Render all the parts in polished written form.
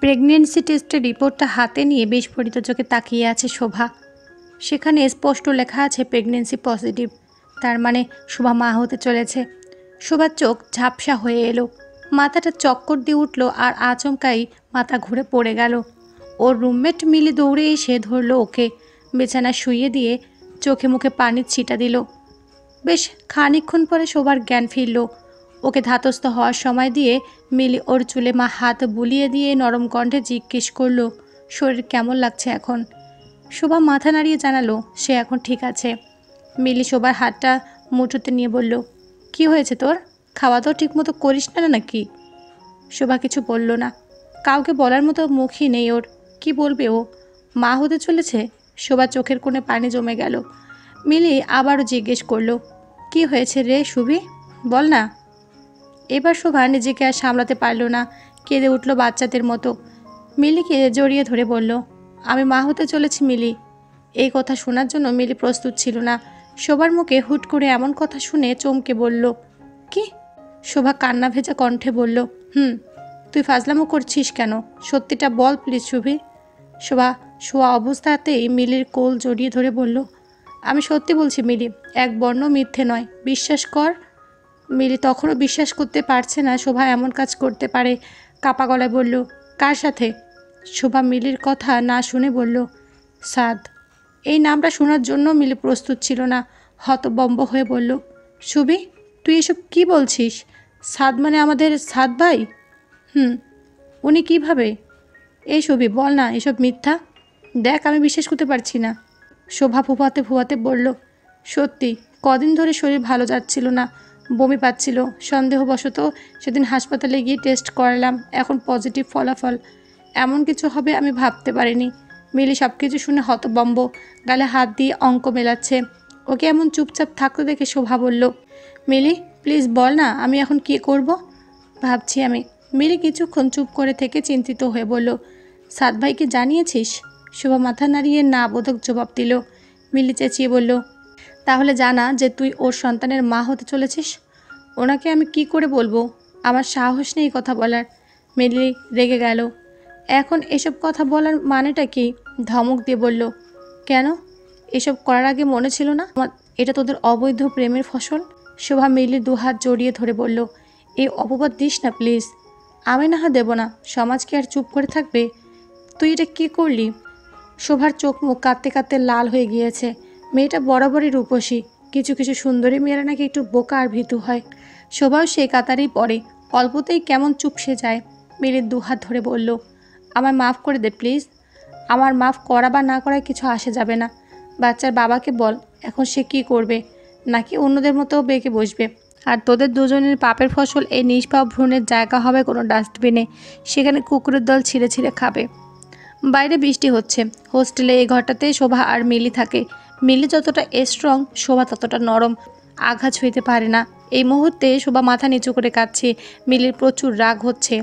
Pregnancy টেস্টের রিপোর্টটা হাতে নিয়ে বিস্ফোরিত চোখে তাকিয়ে আছে শোভা। সেখানে স্পষ্ট লেখা আছে প্রেগনেন্সি পজিটিভ। তার মানে শোভা মা হতে চলেছে। শোভার চোখ ঝাপসা হয়ে এলো, মাথাটা চক্কর দিয়ে উঠল আর আচমকাই মাথা ঘুরে পড়ে গেল। ওর রুমমেট মিলি দৌড়ে এসে ধরলো ওকে, বিছানা শুইয়ে দিয়ে চোখে মুখে পানির ছিটা দিল। বেশ খানিকক্ষণ পরে শোভার জ্ঞান ফিরল। ওকে ধাতস্থ হওয়ার সময় দিয়ে মিলি ওর চুলে মা হাত বুলিয়ে দিয়ে নরম কণ্ঠে জিজ্ঞেস করলো, শরীর কেমন লাগছে এখন? শোভা মাথা নাড়িয়ে জানালো সে এখন ঠিক আছে। মিলি শোভার হাতটা মুঠোতে নিয়ে বলল, কি হয়েছে তোর? খাওয়া দাওয়া ঠিকমতো করিস না নাকি? শোভা কিছু বলল না। কাউকে বলার মতো মুখই নেই ওর। কি বলবে ও? মা হতে চলেছে। শোভার চোখের কোণে পানি জমে গেল। মিলি আবারও জিজ্ঞেস করলো, কি হয়েছে রে শুভি, বল না। এবার শোভা নিজেকে আর সামলাতে পারল না, কেঁদে উঠল বাচ্চাদের মতো। মিলিকে জড়িয়ে ধরে বলল, আমি মা হতে চলেছি মিলি। এই কথা শোনার জন্য মিলি প্রস্তুত ছিল না। শোভার মুখে হুট করে এমন কথা শুনে চমকে বলল, কি? শোভা কান্না ভেজা কণ্ঠে বলল, তুই ফাজলামো করছিস কেন? সত্যিটা বল প্লিজ শুভি। শোভা শোয়া অবস্থাতেই মিলির কোল জড়িয়ে ধরে বলল, আমি সত্যি বলছি মিলি, এক বর্ণ মিথ্যে নয়, বিশ্বাস কর। মিলি তখনও বিশ্বাস করতে পারছে না শোভা এমন কাজ করতে পারে। কাপা গলায় বলল, কার সাথে? শোভা মিলির কথা না শুনে বলল, সাদ। এই নামটা শোনার জন্য মিলি প্রস্তুত ছিল না। হতবম্ব হয়ে বলল, শুভি তুই এসব কি বলছিস? সাদ মানে আমাদের সাদ ভাই? উনি কিভাবে? এই শুভি বল না এসব মিথ্যা। দেখ আমি বিশ্বাস করতে পারছি না। শোভা ফুফাতে ফুয়াতে বলল, সত্যি কদিন ধরে শরীর ভালো যাচ্ছিল না, বমি পাচ্ছিল। সন্দেহবশত সেদিন হাসপাতালে গিয়ে টেস্ট করালাম, এখন পজিটিভ ফলাফল। এমন কিছু হবে আমি ভাবতে পারিনি। মিলি সব কিছু শুনে হতবম্ব, গালে হাত দিয়ে অঙ্ক মেলাচ্ছে। ওকে এমন চুপচাপ থাকতে দেখে শোভা বলল, মিলি প্লিজ বল না আমি এখন কী করব? ভাবছি আমি। মিলি কিছুক্ষণ চুপ করে থেকে চিন্তিত হয়ে বলল, সাদ ভাইকে জানিয়েছিস? শোভা মাথা নাড়িয়ে না বোধক জবাব দিল। মিলি চেঁচিয়ে বলল, তাহলে জানা যে তুই ওর সন্তানের মা হতে চলেছিস। ওনাকে আমি কি করে বলবো? আমার সাহস নেই কথা বলার। মিলি রেগে গেল। এখন এসব কথা বলার মানেটা কি? ধমক দিয়ে বলল, কেন? এসব করার আগে মনে ছিল না এটা তোদের অবৈধ প্রেমের ফসল? শোভা মিলির দুহাত জড়িয়ে ধরে বলল, এই অপবাদ দিস না প্লিজ। আমি না দেব না, সমাজ কি আর চুপ করে থাকবে? তুই এটা কী করলি? শোভার চোখ মুখ কাঁদতে কাঁদতে লাল হয়ে গিয়েছে। মেয়েটা বরাবরই রূপসী, কিছু কিছু সুন্দরী মেয়েরা নাকি একটু বোকা আর ভীতু হয়। শোভাও সে কাতারেই পড়ে, অল্পতেই কেমন চুপসে যায়। মিলির দুহাত ধরে বলল, আমায় মাফ করে দে প্লিজ। আমার মাফ করা বা না করায় কিছু আসে যাবে না। বাচ্চার বাবাকে বল এখন সে কি করবে, নাকি অন্যদের মতো বেঁকে বসবে। আর তোদের দুজনের পাপের ফসল এই নিষ্পাপ ভ্রূণের জায়গা হবে কোনো ডাস্টবিনে, সেখানে কুকুরের দল ছিঁড়ে ছিঁড়ে খাবে। বাইরে বৃষ্টি হচ্ছে। হোস্টেলে এই ঘরটাতে শোভা আর মিলি থাকে। মিলি যতটা স্ট্রং, শোভা ততটা নরম, আঘাত ছুঁইতে পারে না। এই মুহূর্তে শোভা মাথা নিচু করে কাঁদছে। মিলির প্রচুর রাগ হচ্ছে।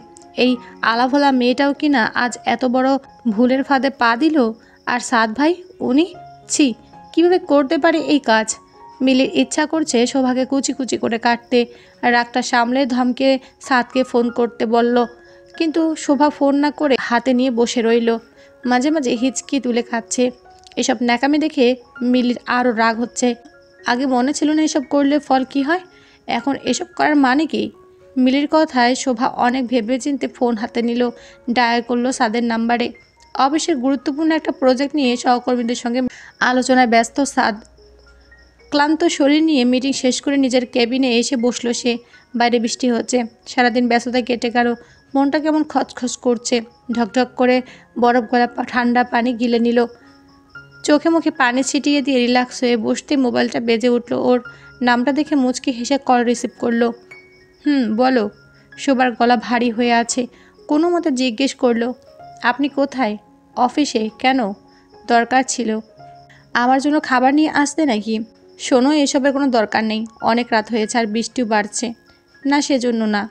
এই আলাভোলা মেয়েটাও কিনা আজ এত বড় ভুলের ফাঁদে পা দিল। আর সাদ ভাই, উনি ছি, কীভাবে করতে পারে এই কাজ? মিলির ইচ্ছা করছে শোভাকে কুচি কুচি করে কাটতে। রাগটা সামলে ধমকে সাদকে ফোন করতে বলল, কিন্তু শোভা ফোন না করে হাতে নিয়ে বসে রইল। মাঝে মাঝে হিচকি তুলে খাচ্ছে। এসব ন্যাকামি দেখে মিলির আরও রাগ হচ্ছে। আগে মনে ছিল না এসব করলে ফল কি হয়, এখন এসব করার মানে কি? মিলির কথায় শোভা অনেক ভেবেচিন্তে ফোন হাতে নিল, ডায়াল করলো সাদের নাম্বারে। অফিসের গুরুত্বপূর্ণ একটা প্রজেক্ট নিয়ে সহকর্মীদের সঙ্গে আলোচনায় ব্যস্ত সাদ। ক্লান্ত শরীর নিয়ে মিটিং শেষ করে নিজের কেবিনে এসে বসলো সে। বাইরে বৃষ্টি হচ্ছে। সারাদিন ব্যস্ততায় কেটে গেল। মনটা কেমন খচখচ করছে। ঢকঢক করে বরফ গলা ঠান্ডা পানি গিলে নিল। চোখে মুখে পানি ছিটিয়ে দিয়ে রিল্যাক্স হয়ে বসতে মোবাইলটা বেজে উঠল ওর। নামটা দেখে মুচকি হেসে কল রিসিভ করলো। বলো। শোবার গলা ভারী হয়ে আছে। কোনো মতে জিজ্ঞেস করলো, আপনি কোথায়? অফিসে? কেন? দরকার ছিল। আমার জন্য খাবার নিয়ে আসতে নাকি? শোনো, এসবের কোনো দরকার নেই। অনেক রাত হয়েছে আর বৃষ্টিও বাড়ছে। না, সেজন্য না।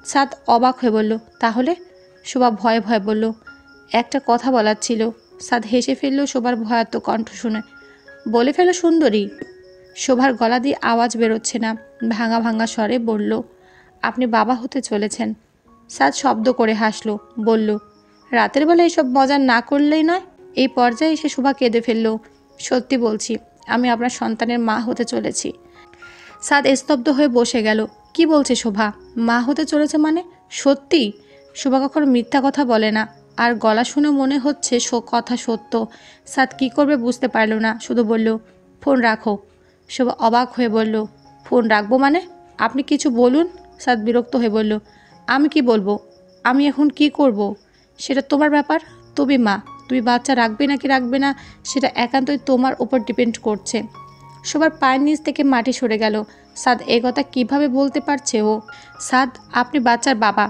সাদ অবাক হয়ে বলল, তাহলে? শোভা ভয়ে ভয়ে বলল, একটা কথা বলার ছিল। সাদ হেসে ফেলল শোভার ভয়াত্মক কণ্ঠ শুনে। বলে ফেলো সুন্দরী। শোভার গলা দিয়ে আওয়াজ বেরোচ্ছে না, ভাঙা ভাঙা স্বরে বলল, আপনি বাবা হতে চলেছেন। সাদ শব্দ করে হাসল, বলল, রাতের বেলা এসব মজা না করলেই নয়। এই পর্যায়ে এসে শোভা কেঁদে ফেলল। সত্যি বলছি, আমি আপনার সন্তানের মা হতে চলেছি। সাদ স্তব্ধ হয়ে বসে গেল। কি বলছে শোভা? মা হতে চলেছে মানে? সত্যি? শোভা কখনো মিথ্যা কথা বলে না, আর গলা শুনে মনে হচ্ছে কথা সত্য। সাদ কি করবে বুঝতে পারল না, শুধু বলল, ফোন রাখো। শোভা অবাক হয়ে বলল, ফোন রাখবো মানে? আপনি কিছু বলুন। সাদ বিরক্ত হয়ে বলল, আমি কি বলবো? আমি এখন কি করব? সেটা তোমার ব্যাপার। তুমি মা, তুমি বাচ্চা রাখবে নাকি রাখবে না সেটা একান্তই তোমার উপর ডিপেন্ড করছে। সবার পায়ের নিচ থেকে মাটি সরে গেল। সাদ এ কথা কীভাবে বলতে পারছে ও? সাদ, আপনি বাচ্চার বাবা।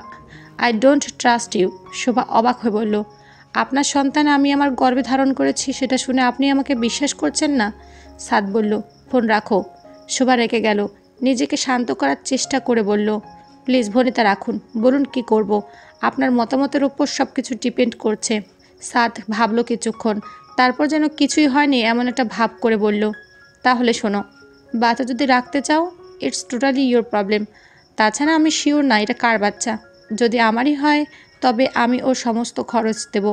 I don't trust you. Shobha অবাক হয়ে বলল, আপনার সন্তান আমি আমার গর্ভে ধারণ করেছি সেটা শুনে আপনি আমাকে বিশ্বাস করছেন না? সাদ বলল, ফোন রাখো। শোভা রেখে গেল। নিজেকে শান্ত করার চেষ্টা করে বলল, প্লিজ ভনিতা রাখুন, বলুন কি করব। আপনার মতামতের উপর সব কিছু ডিপেন্ড করছে। সাদ ভাবলো কিছুক্ষণ, তারপর যেন কিছুই হয়নি এমন একটা ভাব করে বলল, তাহলে শোনো, বাচ্চা যদি রাখতে চাও ইটস টোটালি ইয়োর প্রবলেম। তাছাড়া আমি শিওর না এটা কার বাচ্চা। যদি আমারই হয় তবে আমি ওর সমস্ত খরচ দেব,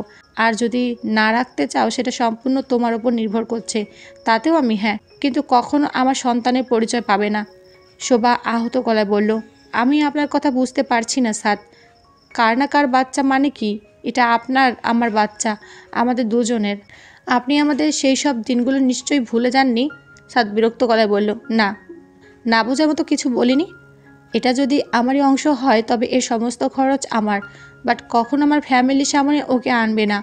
আর যদি না রাখতে চাও সেটা সম্পূর্ণ তোমার ওপর নির্ভর করছে। তাতেও আমি হ্যাঁ, কিন্তু কখনো আমার সন্তানের পরিচয় পাবে না। শোভা আহত গলায় বলল, আমি আপনার কথা বুঝতে পারছি না সাদ। কার না কার বাচ্চা মানে কি? এটা আপনার আমার বাচ্চা, আমাদের দুজনের। আপনি আমাদের সেই সব দিনগুলো নিশ্চয়ই ভুলে যাননি। সাদ বিরক্ত গলায় বলল, না, না বোঝার মতো কিছু বলিনি। এটা যদি আমারই অংশ হয় তবে এর সমস্ত খরচ আমার, বাট কখন আমার ফ্যামিলির সামনে ওকে আনবে না,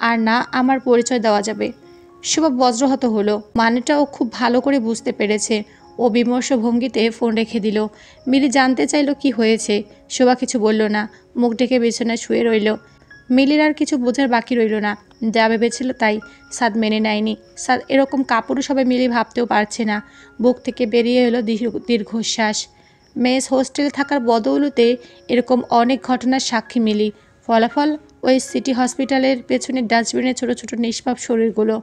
আর না আমার পরিচয় দেওয়া যাবে। শোভা বজ্রহত হলো। মানেটা ও খুব ভালো করে বুঝতে পেরেছে। ও বিমর্ষ ভঙ্গিতে ফোন রেখে দিল। মিলি জানতে চাইল কি হয়েছে। শোভা কিছু বলল না, মুখ ঢেকে বিছানায় শুয়ে রইল। মিলির আর কিছু বোঝার বাকি রইল না, যা ভেবেছিল তাই। সাদ মেনে নেয়নি। সাদ এরকম কাপড়ও সবাই মিলি ভাবতেও পারছে না। বুক থেকে বেরিয়ে এলো দীর্ঘশ্বাস। মেস হোস্টেলে থাকার বদৌলতে এরকম অনেক ঘটনার সাক্ষী মিলি। ফলাফল ওই সিটি হসপিটালের পেছনের ডাস্টবিনে ছোট ছোট নিষ্পাপ শরীরগুলো,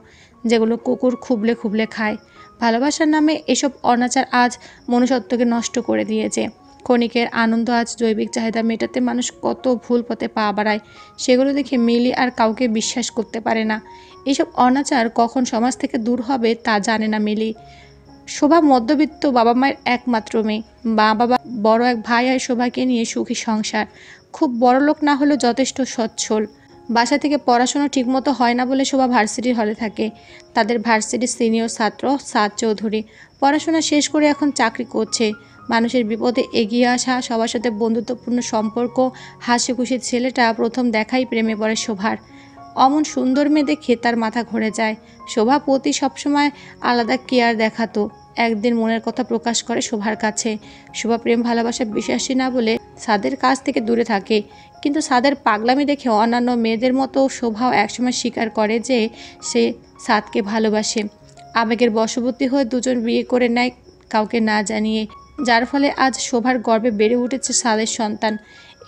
যেগুলো কুকুর খুবলে খুবলে খায়। ভালোবাসার নামে এসব অনাচার আজ মনুষ্যত্বকে নষ্ট করে দিয়েছে। ক্ষণিকের আনন্দ আজ জৈবিক চাহিদা মেটাতে মানুষ কত ভুল পথে পা বাড়ায়, সেগুলো দেখে মিলি আর কাউকে বিশ্বাস করতে পারে না। এসব অনাচার কখন সমাজ থেকে দূর হবে তা জানে না মিলি। শোভা মধ্যবিত্ত বাবা মায়ের একমাত্র মেয়ে। মা বাবা, বড় এক ভাই আর শোভাকে নিয়ে সুখী সংসার। খুব বড় লোক না হলেও যথেষ্ট সচ্ছল। বাসা থেকে পড়াশোনা ঠিকমতো হয় না বলে শোভা ভার্সিটির হলে থাকে। তাদের ভার্সিটির সিনিয়র ছাত্র সাদ চৌধুরী পড়াশোনা শেষ করে এখন চাকরি করছে। মানুষের বিপদে এগিয়ে আসা, সবার সাথে বন্ধুত্বপূর্ণ সম্পর্ক, হাসি খুশির ছেলেটা প্রথম দেখাই প্রেমে পড়ে শোভার। অমন সুন্দর মেয়ে দেখে তার মাথা ঘুরে যায়। শোভা প্রতি সবসময় আলাদা কেয়ার দেখাতো। একদিন মনের কথা প্রকাশ করে শোভার কাছে। শোভা প্রেম ভালোবাসা বিশ্বাসী না বলে সাদের কাছ থেকে দূরে থাকে, কিন্তু সাদের পাগলামি দেখে অন্যান্য মেয়েদের মতো শোভাও একসময় স্বীকার করে যে সে সাদকে ভালোবাসে। আবেগের বশবর্তী হয়ে দুজন বিয়ে করে নেয় কাউকে না জানিয়ে, যার ফলে আজ শোভার গর্ভে বেড়ে উঠেছে সাদের সন্তান।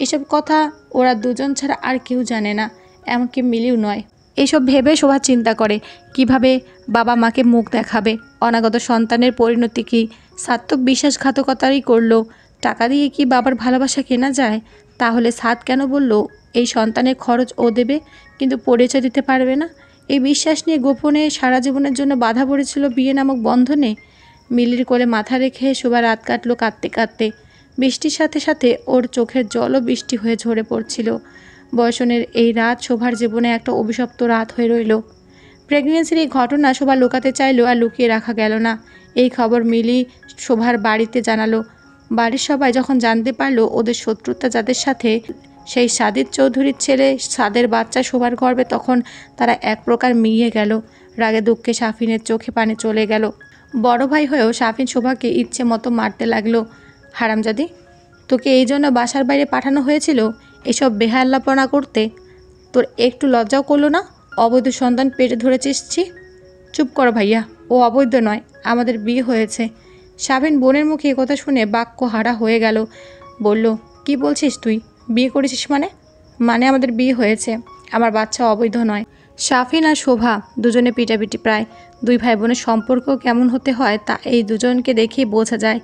এসব কথা ওরা দুজন ছাড়া আর কেউ জানে না, এমনকি মিলিও নয়। এসব ভেবে শোভা চিন্তা করে কিভাবে বাবা মাকে মুখ দেখাবে। অনাগত সন্তানের পরিণতি কী? সাদ তো বিশ্বাসঘাতকতারই করলো। টাকা দিয়ে কি বাবার ভালোবাসা কেনা যায়? তাহলে সাদ কেন বলল এই সন্তানের খরচ ও দেবে, কিন্তু পরিচয় দিতে পারবে না? এই বিশ্বাস নিয়ে গোপনে সারা জীবনের জন্য বাধা পড়েছিল বিয়ে নামক বন্ধনে। মিলির কোলে মাথা রেখে শোভা রাত কাটলো কাঁদতে কাঁদতে। বৃষ্টির সাথে সাথে ওর চোখের জলও বৃষ্টি হয়ে ঝরে পড়ছিল। বয়সনের এই রাত শোভার জীবনে একটা অভিশপ্ত রাত হয়ে রইল। প্রেগনেন্সির এই ঘটনা শোভা লুকাতে চাইলেও আর লুকিয়ে রাখা গেল না। এই খবর মিলি শোভার বাড়িতে জানালো। বাড়ির সবাই যখন জানতে পারলো ওদের শত্রুতা যাদের সাথে, সেই সাদিদ চৌধুরীর ছেলে সাদের বাচ্চা শোভার গর্ভে, তখন তারা এক প্রকার মিলিয়ে গেল। রাগে দুঃখে শাফিনের চোখে পানি চলে গেল। বড় ভাই হয়েও শাফিন শোভাকে ইচ্ছে মতো মারতে লাগলো। হারামজাদি, তোকে এই জন্য বাসার বাইরে পাঠানো হয়েছিল এসব বেহাল্লাপনা করতে? তোর একটু লজ্জাও করলো না? অবৈধ সন্তান পেটে ধরেছিস। চুপ করো ভাইয়া, ও অবৈধ নয়, আমাদের বিয়ে হয়েছে। শাবিন বোনের মুখে কথা শুনে বাক্য হারা হয়ে গেল। বলল, কি বলছিস তুই? বিয়ে করেছিস মানে? মানে আমাদের বিয়ে হয়েছে, আমার বাচ্চা অবৈধ নয়। শাফিন আর শোভা দুজনে পিটাপিটি প্রায়। দুই ভাই বোনের সম্পর্ক কেমন হতে হয় তা এই দুজনকে দেখেই বোঝা যায়।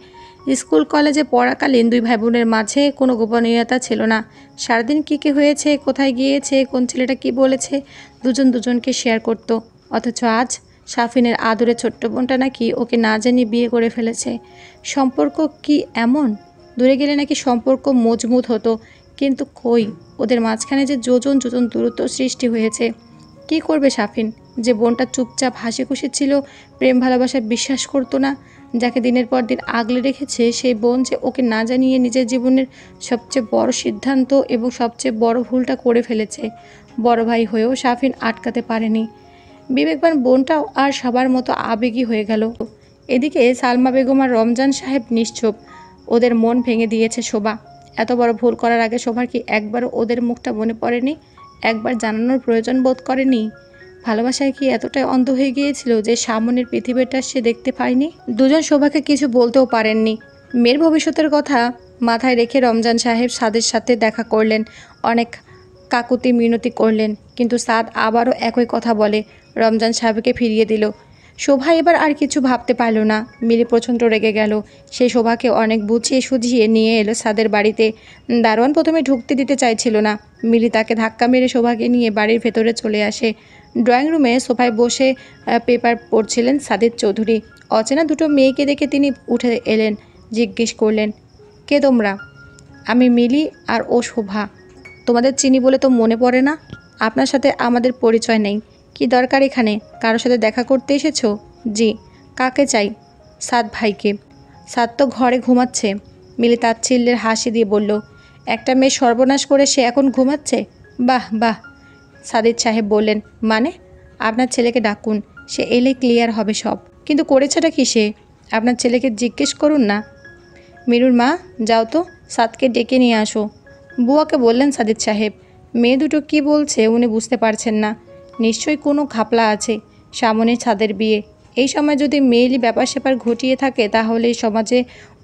স্কুল কলেজে পড়াকালীন দুই ভাই বোনের মাঝে কোনো গোপনীয়তা ছিল না। সারাদিন কী হয়েছে, কোথায় গিয়েছে, কোন ছেলেটা কি বলেছে, দুজন দুজনকে শেয়ার করত। অথচ আজ সাফিনের আদরের ছোট্ট বোনটা নাকি ওকে না জানিয়ে বিয়ে করে ফেলেছে। সম্পর্ক কি এমন? দূরে গেলে নাকি সম্পর্ক মজবুত হতো, কিন্তু কই, ওদের মাঝখানে যে যোজন যোজন দূরত্ব সৃষ্টি হয়েছে। কি করবে সাফিন, যে বোনটা চুপচাপ হাসি খুশি ছিল, প্রেম ভালোবাসায় বিশ্বাস করতো না, যাকে দিনের পর দিন আগলে রেখেছে, সেই বোন যে ওকে না জানিয়ে নিজের জীবনের সবচেয়ে বড় সিদ্ধান্ত এবং সবচেয়ে বড় ভুলটা করে ফেলেছে। বড় ভাই হয়েও সাফিন আটকাতে পারেনি। বিবেকবান বোনটাও আর সবার মতো আবেগী হয়ে গেল। এদিকে সালমা বেগম আর রমজান সাহেব নিশ্চুপ। ওদের মন ভেঙে দিয়েছে শোভা। এত বড় ভুল করার আগে শোভার কি একবারও ওদের মুখটা মনে পড়েনি? একবার জানানোর প্রয়োজন বোধ করেনি? ভালোবাসায় কি এতটাই অন্ধ হয়ে গিয়েছিল যে সামনের পৃথিবীটা সে দেখতে পায়নি? দুজন শোভাকে কিছু বলতেও পারেননি। মেয়ের ভবিষ্যতের কথা মাথায় রেখে রমজান সাহেব সাদের সাথে দেখা করলেন, অনেক কাকুতি মিনতি করলেন, কিন্তু সাদ আবারও একই কথা বলে রমজান সাহেবকে ফিরিয়ে দিল। শোভা এবার আর কিছু ভাবতে পারল না। মিলি প্রচণ্ড রেগে গেল। সে শোভাকে অনেক বুঝিয়ে সুঝিয়ে নিয়ে এলো সাদের বাড়িতে। দারোয়ান প্রথমে ঢুকতে দিতে চাইছিল না। মিলি তাকে ধাক্কা মেরে শোভাকে নিয়ে বাড়ির ভেতরে চলে আসে। ড্রয়িং রুমে সোফায় বসে পেপার পড়ছিলেন সাদের চৌধুরী। অচেনা দুটো মেয়েকে দেখে তিনি উঠে এলেন, জিজ্ঞেস করলেন, কে তোমরা? আমি মিলি আর ও শোভা। তোমাদের চিনি বলে তো মনে পড়ে না? আপনার সাথে আমাদের পরিচয় নেই। কি দরকার এখানে? কারোর সাথে দেখা করতে এসেছো? জি। কাকে চাই? সাদ ভাইকে। সাদ তো ঘরে ঘুমাচ্ছে। মিলি তাচ্ছিল্যের হাসি দিয়ে বলল, একটা মেয়ে সর্বনাশ করে সে এখন ঘুমাচ্ছে? বাহ বাহ। সাদিদ সাহেব বললেন, মানে? আপনার ছেলেকে ডাকুন, সে এলে ক্লিয়ার হবে সব। কিন্তু করেছেটা কি সে? আপনার ছেলেকে জিজ্ঞেস করুন না। মিনুর মা, যাও তো, সাদকে ডেকে নিয়ে আসো। বুয়াকে বললেন সাদিদ সাহেব। মেয়ে দুটো কি বলছে উনি বুঝতে পারছেন না। নিশ্চয়ই কোনো ঘাপলা আছে। সামনে ছাদের বিয়ে। এই সময় যদি মেয়েলি ব্যাপার স্যাপার ঘটিয়ে থাকে তাহলে এই সমাজে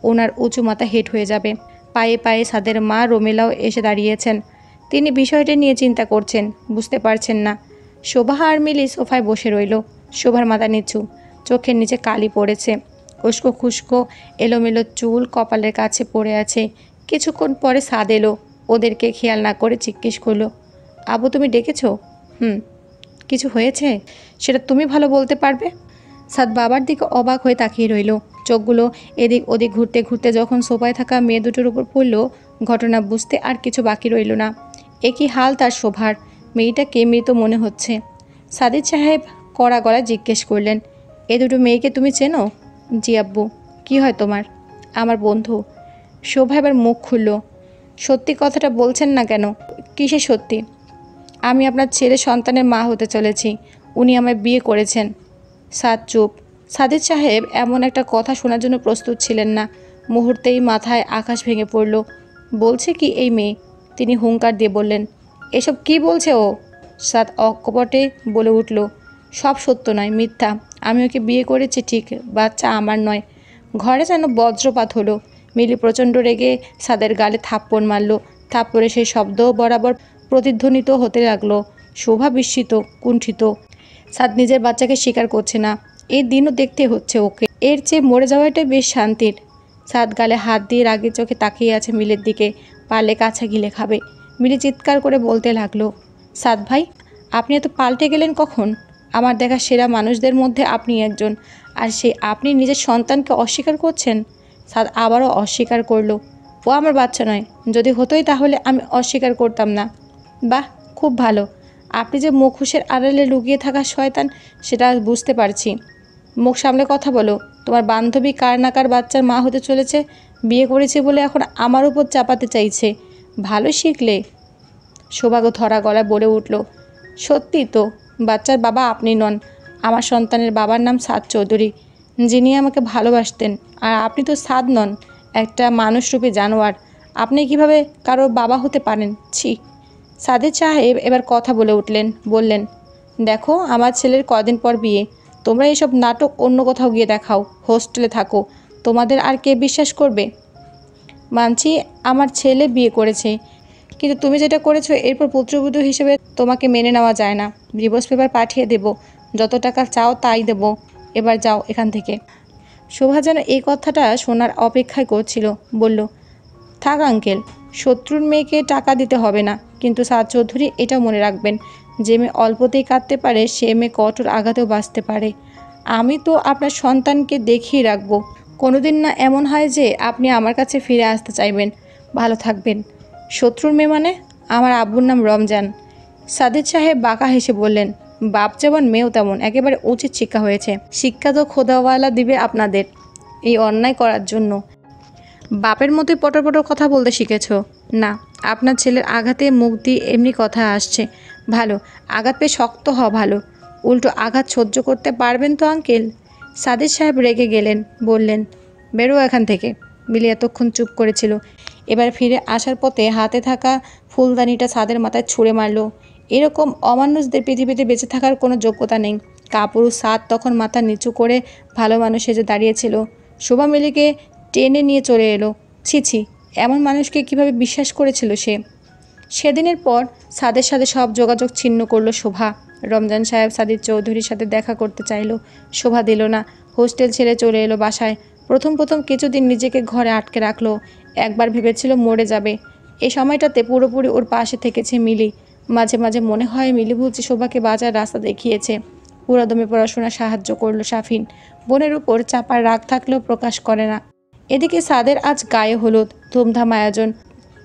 ওনার উঁচু মাথা হেঁট হয়ে যাবে। পায়ে পায়ে সাদের মা রোমেলাও এসে দাঁড়িয়েছেন। তিনি বিষয়টি নিয়ে চিন্তা করছেন, বুঝতে পারছেন না। শোভা আর মিলি সোফায় বসে রইল। শোভার মাথা নিচু, চোখের নিচে কালি পড়েছে, উস্কো খুস্কো এলোমেলো চুল কপালের কাছে পড়ে আছে। কিছুক্ষণ পরে সাদ এলো। ওদেরকে খেয়াল না করে জিজ্ঞেস করলো, আবু তুমি ডেকেছ? কিছু হয়েছে? সেটা তুমি ভালো বলতে পারবে। সাদ বাবার দিকে অবাক হয়ে তাকিয়ে রইল। চোখগুলো এদিক ওদিক ঘুরতে ঘুরতে যখন সোফায় থাকা মেয়ে দুটোর উপর পড়ল, ঘটনা বুঝতে আর কিছু বাকি রইল না। একই হাল তার শোভার। মেয়েটাকে মৃত মনে হচ্ছে। সাদিদ সাহেব কড়া গলায় জিজ্ঞেস করলেন, এ দুটো মেয়েকে তুমি চেনো? জি আব্বু। কি হয় তোমার? আমার বন্ধু। শোভা এবার মুখ খুলল। সত্যি কথাটা বলছেন না কেন? কিসে সত্যি? আমি আপনার ছেলে সন্তানের মা হতে চলেছি। উনি আমায় বিয়ে করেছেন। সাদ চুপ। সাদিদ সাহেব এমন একটা কথা শোনার জন্য প্রস্তুত ছিলেন না। মুহূর্তেই মাথায় আকাশ ভেঙে পড়ল। বলছে কি এই মেয়ে? তিনি হুঙ্কার দিয়ে বললেন, এসব কি বলছে ও? সাদ অকপটে বলে উঠল, সব সত্য নয়, মিথ্যা। আমি ওকে বিয়ে করেছি ঠিক, বাচ্চা আমার নয়। ঘরে যেন বজ্রপাত হলো। মিলি প্রচণ্ড রেগে সাদের গালে থাপ্পড় মারল। থাপ্পড়ে সেই শব্দ বরাবর প্রতিধ্বনিত হতে লাগলো। শোভা বিস্মিত, কুণ্ঠিত। সাদ নিজের বাচ্চাকে স্বীকার করছে না। এই দিনও দেখতে হচ্ছে ওকে। এর চেয়ে মরে যাওয়াটাই বেশ শান্তির। সাদ গালে হাত দিয়ে রাগের চোখে তাকিয়ে আছে মিলের দিকে। পারলে কাছে গিলে খাবে। মিলি চিৎকার করে বলতে লাগলো, সাদ ভাই, আপনি এত পাল্টে গেলেন কখন? আমার দেখা সেরা মানুষদের মধ্যে আপনি একজন, আর সেই আপনি নিজের সন্তানকে অস্বীকার করছেন। সাদ আবারও অস্বীকার করলো, ও আমার বাচ্চা নয়। যদি হতোই তাহলে আমি অস্বীকার করতাম না। বাহ, খুব ভালো। আপনি যে মুখোশের আড়ালে লুকিয়ে থাকা শয়তান সেটা বুঝতে পারছি। মুখ সামলে কথা বলো। তোমার বান্ধবী কার না কার বাচ্চার মা হতে চলেছে, বিয়ে করেছে বলে এখন আমার উপর চাপাতে চাইছে। ভালো শিখলে। সৌভাগ্য ধরা গলায় বলে উঠল, সত্যি তো, বাচ্চার বাবা আপনি নন। আমার সন্তানের বাবার নাম সাদ চৌধুরী, যিনি আমাকে ভালোবাসতেন। আর আপনি তো সাদ নন, একটা মানুষরূপী জানোয়ার। আপনি কিভাবে কারোর বাবা হতে পারেন? ছি। সাদিদ সাহেব এবার কথা বলে উঠলেন, বললেন, দেখো, আমার ছেলের কদিন পর বিয়ে। তোমরা এসব নাটক অন্য কোথাও গিয়ে দেখাও, হোস্টেলে থাকো। তোমাদের আর কে বিশ্বাস করবে? মানছি আমার ছেলে বিয়ে করেছে, কিন্তু তুমি যেটা করেছো এরপর পুত্রবধূ হিসেবে তোমাকে মেনে নেওয়া যায় না। ডিভোর্স পেপার পাঠিয়ে দেব, যত টাকা চাও তাই দেব। এবার যাও এখান থেকে। শোভা যেন এই কথাটা শোনার অপেক্ষায় করছিল। বলল, থাক আঙ্কেল, শত্রুর মেয়েকে টাকা দিতে হবে না, কিন্তু সাদ চৌধুরী এটা মনে রাখবেন, যে মেয়ে অল্পতেই কাঁদতে পারে সে মেয়ে কঠোর আঘাতেও বাঁচতে পারে। আমি তো আপনার সন্তানকে দেখিয়ে রাখবো। কোনোদিন না এমন হয় যে আপনি আমার কাছে ফিরে আসতে চাইবেন। ভালো থাকবেন। শত্রুর মেয়ে মানে? আমার আব্বুর নাম রমজান। সাদিদ সাহেব বাঁকা হেসে বললেন, বাপ যেমন মেয়েও তেমন, একেবারে উচিত শিক্ষা হয়েছে। শিক্ষা তো খোদাওয়ালা দিবে আপনাদের এই অন্যায় করার জন্য। বাপের মতোই পটর পটর কথা বলতে শিখেছ? না, আপনার ছেলের আঘাতে মুখ দিয়ে এমনি কথা আসছে। ভালো, আঘাত পেয়ে শক্ত হওয়া ভালো। উল্টো আঘাত সহ্য করতে পারবেন তো আঙ্কেল? সাদিদ সাহেব রেগে গেলেন, বললেন, বেরো এখান থেকে। মিলি এতক্ষণ চুপ করেছিল, এবার ফিরে আসার পথে হাতে থাকা ফুলদানিটা সাদের মাথায় ছুঁড়ে মারল। এরকম অমানুষদের পৃথিবীতে বেঁচে থাকার কোনো যোগ্যতা নেই। কাপুরুষ সাদ তখন মাথা নিচু করে ভালো মানুষ সেজে দাঁড়িয়েছিল। শোভা মিলিকে টেনে নিয়ে চলে এলো। ছি ছি, এমন মানুষকে কিভাবে বিশ্বাস করেছিল সে? সেদিনের পর সাদের সাথে সব যোগাযোগ ছিন্ন করলো শোভা। রমজান সাহেব সাদিদ চৌধুরীর সাথে দেখা করতে চাইলো, শোভা দিল না। হোস্টেল ছেড়ে চলে এলো বাসায়। প্রথম কিছুদিন নিজেকে ঘরে আটকে রাখলো। একবার ভেবেছিল মরে যাবে। এই সময়টাতে পুরোপুরি ওর পাশে থেকেছে মিলি। মাঝে মাঝে মনে হয় মিলি বুঝি শোভাকে বাঁচার রাস্তা দেখিয়েছে। পুরাদমে পড়াশোনা সাহায্য করলো সাফিন। বোনের উপর চাপার রাগ থাকলেও প্রকাশ করে না। এদিকে সাদের আজ গায়ে হলুদ, ধুমধাম আয়োজন।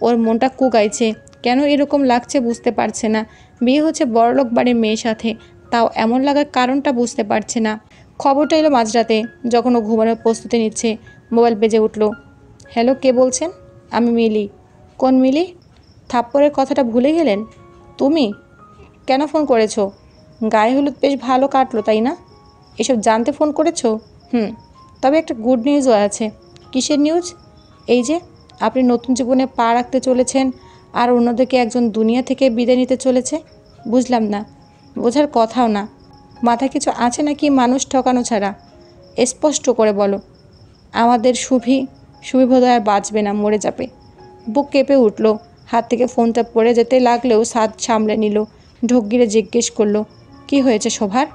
ওর মনটা কুগাইছে। কেন এরকম লাগছে বুঝতে পারছে না। বিয়ে হচ্ছে বড়লোক বাড়ির মেয়ের সাথে, তাও এমন লাগার কারণটা বুঝতে পারছে না। খবরটা এলো মাঝরাতে, যখন ও ঘুমানোর প্রস্তুতি নিচ্ছে। মোবাইল বেজে উঠল। হ্যালো, কে বলছেন? আমি মিলি। কোন মিলি? থাপ্পড়ের কথাটা ভুলে গেলেন? তুমি কেন ফোন করেছো? গায়ে হলুদ বেশ ভালো কাটলো, তাই না? এসব জানতে ফোন করেছো? তবে একটা গুড নিউজও আছে। কিসের নিউজ? এই যে আপনি নতুন জীবনে পা রাখতে চলেছেন, আর অন্যদিকে একজন দুনিয়া থেকে বিদায় নিতে চলেছে। বুঝলাম না। বোঝার কথাও না। মাথায় কিছু আছে নাকি মানুষ ঠকানো ছাড়া? স্পষ্ট করে বলো। আমাদের সুবিবোধ আর বাঁচবে না, মরে যাবে। বুক কেঁপে উঠল। হাত থেকে ফোনটা পড়ে যেতে লাগলেও সাদ সামলে নিল। ঢোক গিরে জিজ্ঞেস করলো, কি হয়েছে শোভার?